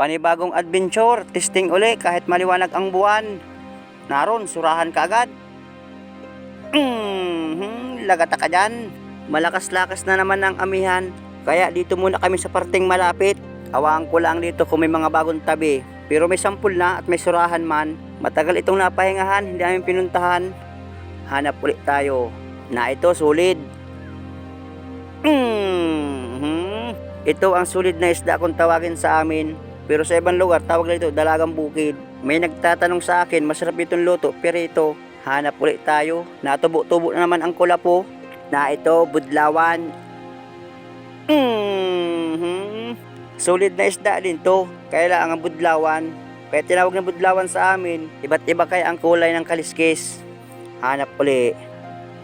Panibagong adventure, testing uli kahit maliwanag ang buwan. Naron, surahan ka agad. Lagata ka dyan. Malakas-lakas na naman ang amihan. Kaya dito muna kami sa parting malapit. Awaan ko lang dito kung may mga bagong tabi. Pero may sampul na at may surahan man. Matagal itong napahingahan, hindi namin pinuntahan. Hanap ulit tayo. Na ito, sulit. Ito ang sulit na isda kung tawagin sa amin. Pero sa ibang lugar, tawag na ito dalagang bukid. May nagtatanong sa akin, masarap itong luto, pero ito, hanap ulit tayo. Natubo-tubo na naman ang kulapo. Na ito, budlawan. Sulit na isda din to. Kaya lang ang budlawan. Kaya tinawag na budlawan sa amin. Iba't iba kaya ang kulay ng kaliskis. Hanap ulit.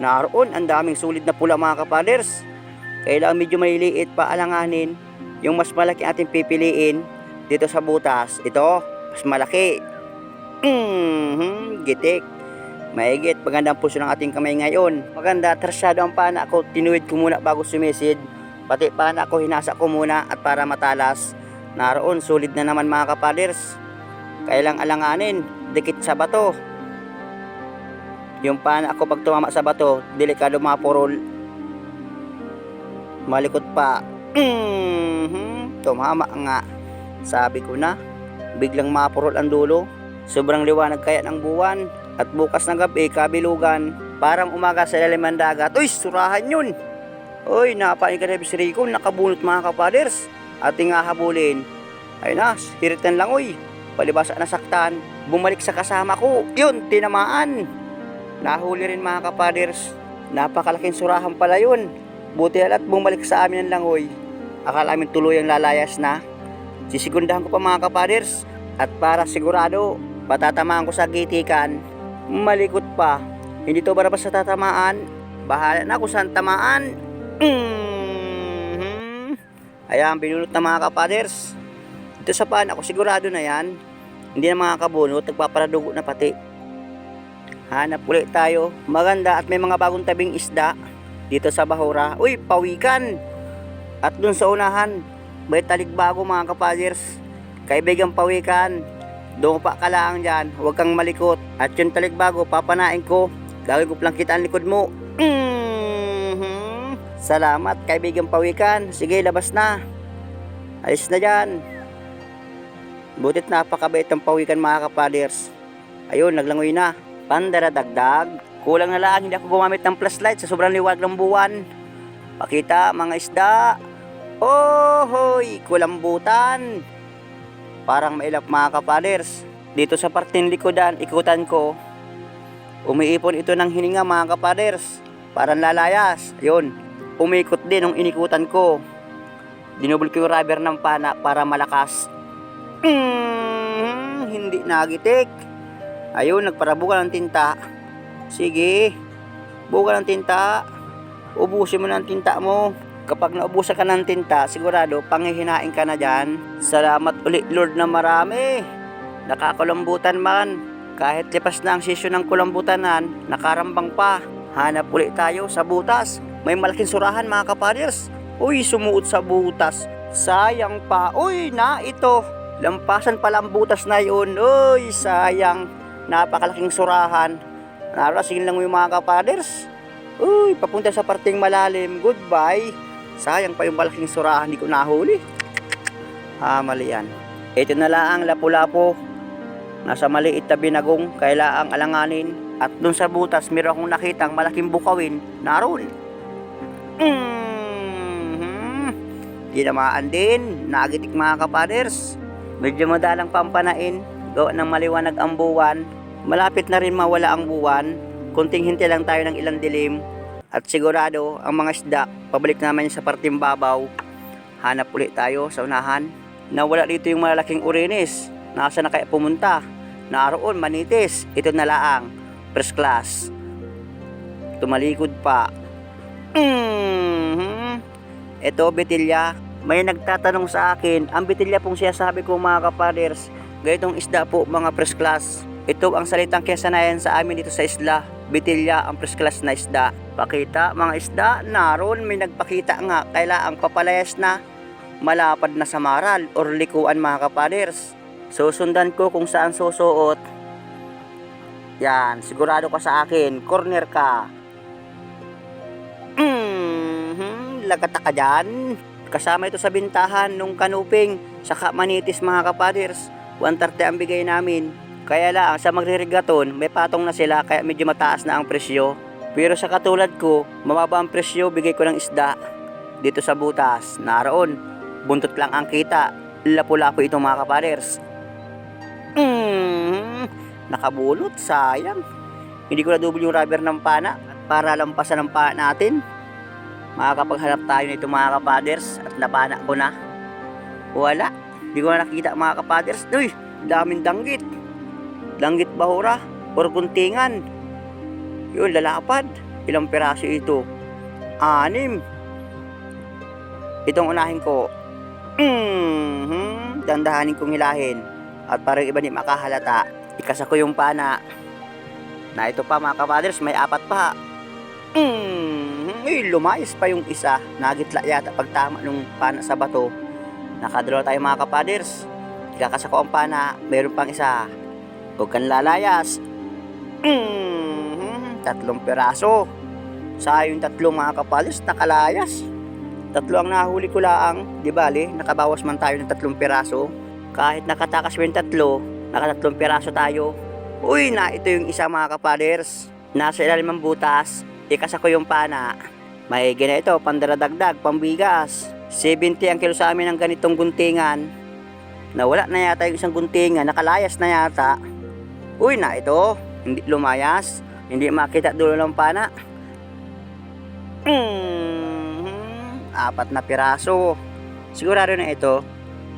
Naroon, ang daming sulit na pula mga kapaders. Kailangan medyo maliliit pa alanganin. Yung mas malaki ating pipiliin dito sa butas. Ito, mas malaki. Gitik. Maigit, magandang puso ng ating kamay ngayon. Maganda, trasyado ang pana ko. Tinuwid ko muna bago sumisid. Pati pana ko, hinasa ko muna at para matalas. Naroon, sulit na naman mga kapaders. Kailang alanganin, dikit sa bato. Yung pana ko pag tumama sa bato, delikado mapurol. Malikot pa. Tumama nga. Sabi ko na, biglang mapurol ang dulo. Sobrang liwanag kaya ng buwan. At bukas ng gabi, kabilugan. Parang umaga sa ilalim ng dagat. Uy, surahan yun. Uy, napain ka na bisiriko. Nakabunot mga kapaders. Ating hahabulin. Ay na, hiritan lang uy. Palibasa nasaktan. Bumalik sa kasama ko. Yun, tinamaan. Nahuli rin mga kapaders. Napakalaking surahan pala yun. Buti at bumalik sa amin ang langoy. Akala amin tuluyang lalayas na. Sisigundahan ko pa mga kapaders. At para sigurado, patatamaan ko sa gitikan. Malikot pa. Hindi to barabas sa tatamaan. Bahala na kung saan tamaan. Ayan, binunot na mga kapaders. Ito sa paan ako sigurado na yan. Hindi na mga kabunot, nagpaparadugo na pati. Hanap ulit tayo. Maganda at may mga bagong tabing isda dito sa Bahura. Uy, pawikan. At dun sa unahan, may talikbago mga kapaders. Kaibigang pawikan. Doon pa ka lang dyan, huwag kang malikot. At yung talikbago, papanain ko. Gawin ko lang kita ang likod mo. Salamat kaibigang pawikan. Sige, labas na. Alis na dyan. Butit napakabait ang pawikan mga kapaders. Ayun, naglangoy na. Pandaradagdag. Kulang na lang, hindi ako gumamit ng flashlight sa sobrang liwag ng buwan. Pakita mga isda. Oh, hoy, kulambutan. Parang mailap mga kapaders. Dito sa parting likodan, ikutan ko. Umiipon ito ng hininga mga kapaders. Parang lalayas. Ayun, umikot din ng inikutan ko. Dinubol ko yung rubber ng pana para malakas. Hindi nagitik. Ayun, nagparabukan ng tinta. Sige, buka ng tinta. Ubusin mo ng tinta mo. Kapag naubusan ka ng tinta, sigurado panghihinain ka na dyan. Salamat ulit Lord na marami. Nakakulambutan man. Kahit lipas na ang sesyon ng kulambutanan, nakarambang pa. Hanap ulit tayo sa butas. May malaking surahan mga kapaders. Uy, sumuot sa butas. Sayang pa. Uy, na ito. Lampasan pala ang butas na yun. Uy, sayang. Napakalaking surahan. Narasing lang yung mga kapaders. Uy, papunta sa parting malalim. Goodbye. Sayang pa yung malaking surahan, hindi ko nahuli. Mali yan. Ito na lang ang lapu-lapo. Nasa maliit na binagong, kailangang alanganin. At dun sa butas, meron akong nakitang malaking bukawin. Naroon. Tinamaan din. Nagitik mga kapaders. Medyo madalang pampanain. Gawa ng maliwanag ang buwan. Malapit na rin mawala ang buwan. Kunting hintay lang tayo ng ilang dilim. At sigurado, ang mga isda, pabalik naman sa parting babaw. Hanap ulit tayo sa unahan. Nawala dito yung malalaking urinis. Nasa na kaya pumunta? Naroon, manitis. Ito na laang. First class. Tumalikod pa. Ito, betilya. May nagtatanong sa akin, ang betilya pong sinasabi ko mga kapaders, ganitong isda po mga first class. Ito ang salitang kesanayan sa amin dito sa isla. Betilya ang first class na isda. Pakita mga isda, naroon may nagpakita nga, kailangang papalayas na. malapad na samaral or likuan mga kapaders. Susundan ko kung saan susuot. Yan, sigurado ka sa akin, corner ka. Lagata ka dyan. Kasama ito sa bintahan nung kanuping, saka manitis mga kapaders. 130 ang bigay namin. Kaya lang, sa magre-regaton, may patong na sila kaya medyo mataas na ang presyo. Pero sa katulad ko, mababa ang presyo, bigay ko ng isda. Dito sa butas, naroon, buntot lang ang kita. Lapu-lapu ito mga kapaders. Nakabulot, sayang. Hindi ko na double yung rubber ng pana para lampasan ang pana natin. Makakapaghanap tayo nito mga kapaders at napana ko na. Wala, hindi ko na nakita mga kapaders. Uy, daming danggit. Danggit bahura or guntingan. Yun, lalapad. Ilang piraso ito? 6. Itong unahin ko. Dandahanin kong hilahin. At parang iba di makahalata, ikasa ko yung pana. Na ito pa mga kapaders, may 4 pa. Lumayas pa yung isa. Nagitla yata pagtama nung pana sa bato. Nakadalawa tayo mga kapaders. Ikakasa ko ang pana, mayroon pang isa. Huwag kang lalayas. 3 piraso. Sa yung 3 mga kapaders, nakalayas. 3 ang nahuli ko lang. Di bali, nakabawas man tayo ng 3 piraso. Kahit nakatakas mo yung 3, naka 3 piraso tayo. Uy, na ito yung isa mga kapaders. Nasa ilalim ng butas, ikasa ko yung pana. May ito, pandaradagdag, pambigas. 70 ang kilo sa amin ng ganitong guntingan. Nawala na yata yung isang guntingan, nakalayas na yata. Uy, na ito, hindi lumayas, hindi makita dulo ng pana. 4 na piraso. Sigurado na ito,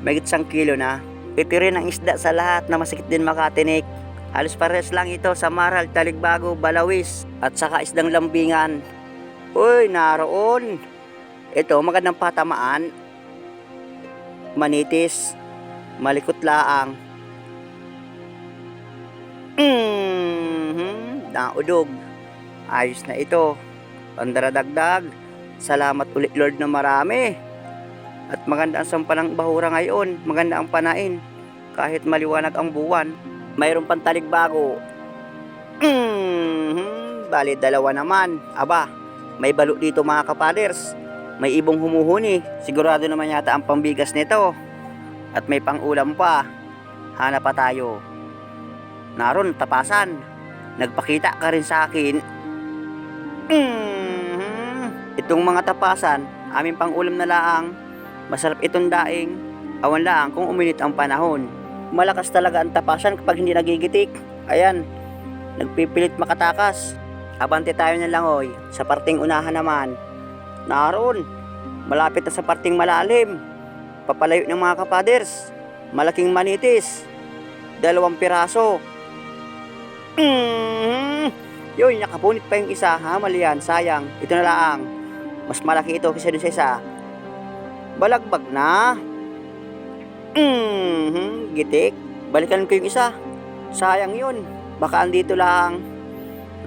may 1 kilo na. Ito rin ang isda sa lahat na masikip din makatinik. Halos pares lang ito sa maral, taligbago, balawis, at saka isdang lambingan. Uy, naroon. Ito, magandang patamaan. Manitis. Malikot laang. Naudog. Ayos na ito. Pandaradagdag. Salamat ulit Lord na marami. At maganda ang sampalang bahura ngayon. Maganda ang panain. Kahit maliwanag ang buwan. Mayroon pang taligbago. Bali 2 naman. Aba, may balo dito mga kapaders. May ibong humuhuni. Sigurado naman yata ang pambigas nito. At may pang-ulam pa. Hanap pa tayo. Naroon, tapasan. Nagpakita ka rin sa akin. Itong mga tapasan, aming pang-ulam na laang. Masarap itong daing. Awan lang kung uminit ang panahon. Malakas talaga ang tapasan kapag hindi nagigitik. Ayan, nagpipilit makatakas. Abante tayo ng langoy. Sa parting unahan naman, naroon, malapit na sa parting malalim. Papalayo ng mga kapaders. Malaking manitis. 2 piraso. Yun, nakapunit pa yung isa. Hamal yan, sayang. Ito na lang. Mas malaki ito kaysa dun sa isa. Balagbag na. Gitik. Balikan ko yung isa. Sayang yun. Baka andito lang.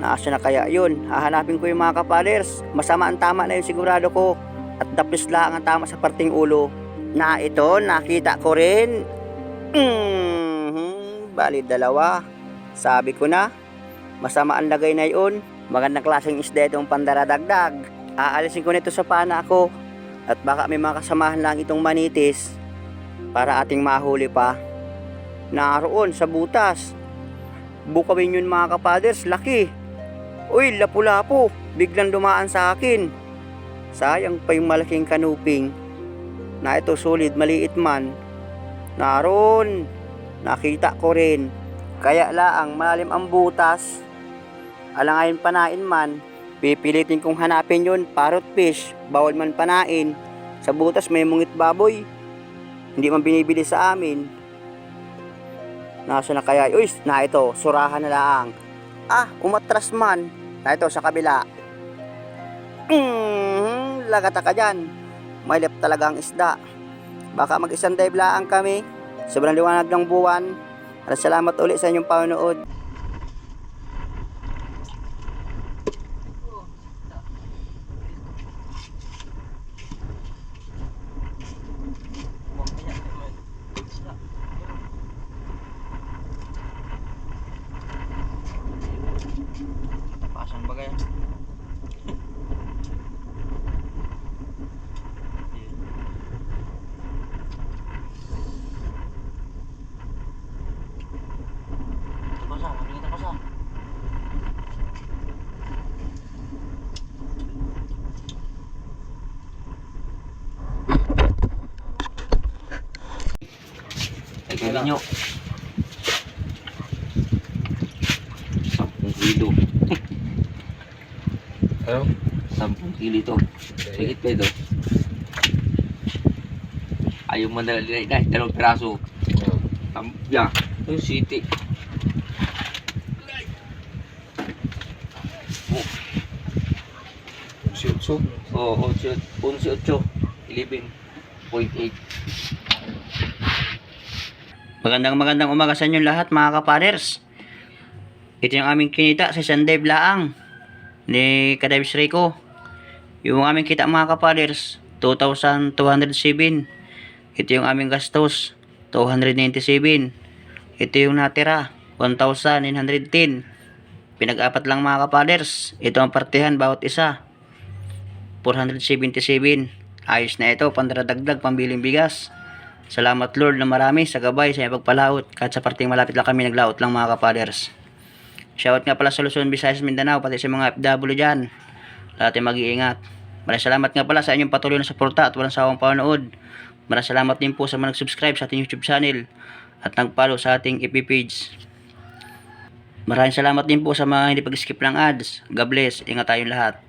Nasa na kaya yun? Hahanapin ko yung mga kapaders. Masama ang tama na yun sigurado ko. At dapis lang ang tama sa parting ulo. Na ito, nakita ko rin. Bali 2. Sabi ko na. Masama ang lagay na yun. Magandang klaseng isda itong pandaradagdag. Aalisin ko nito sa pana ko. At baka may mga kasamahan lang itong manitis. Para ating mahuli pa. Naroon sa butas. Bukawin yun mga kapaders, laki. Uy, lapu-lapu, biglang dumaan sa akin. Sayang pa yung malaking kanuping. Na ito solid, maliit man. Naroon, nakita ko rin. Kaya laang malalim ang butas. Alangayin panain man, pipilitin kong hanapin yun, parrot fish, bawal man panain. Sa butas may mungit baboy. Hindi man binibili sa amin. Nasa na kaya? Uy, na ito, surahan na lang. Umatras man. Na ito, sa kabila. Lagata ka dyan. May lep talaga ang isda. Baka mag-isang dive lang kami. Sobrang liwanag ng buwan. At salamat ulit sa inyong panonood. Malakas ang bagay. Tapos nakikita ko sa. Ay, kaya nyo. 10 kilo. Ano? 10 kilo ito. Higit pa ito. Ayaw mo na dahil 2 piraso. Yan. Yung city. Siyutso. Oo, 11.8. Magandang umaga sa inyo lahat mga kapaders. Ito yung aming kinita sa Sunday Blaang ni Kadavis Rico. Yung aming kita mga kapaders, 2,207. Ito yung aming gastos, 297. Ito yung natira, 1,910. Pinag-apat lang mga kapaders. Ito ang partihan bawat isa, 477. Ayos na ito, pandradagdag, pambiling bigas. Salamat Lord na marami sa gabay sa iyong pagpalaot. Kahit sa parting malapit lang kami naglaot lang mga kapaders. Shoutout nga pala sa Luzon, Visayas, Mindanao, pati sa mga FW dyan. Lahat ay mag-iingat. Maraming salamat nga pala sa inyong patuloy na suporta at walang sawang panonood. Maraming salamat din po sa mga nag-subscribe sa ating YouTube channel at nag-follow sa ating FB page. Maraming salamat din po sa mga hindi pag-skip ng ads. God bless. Ingat tayong lahat.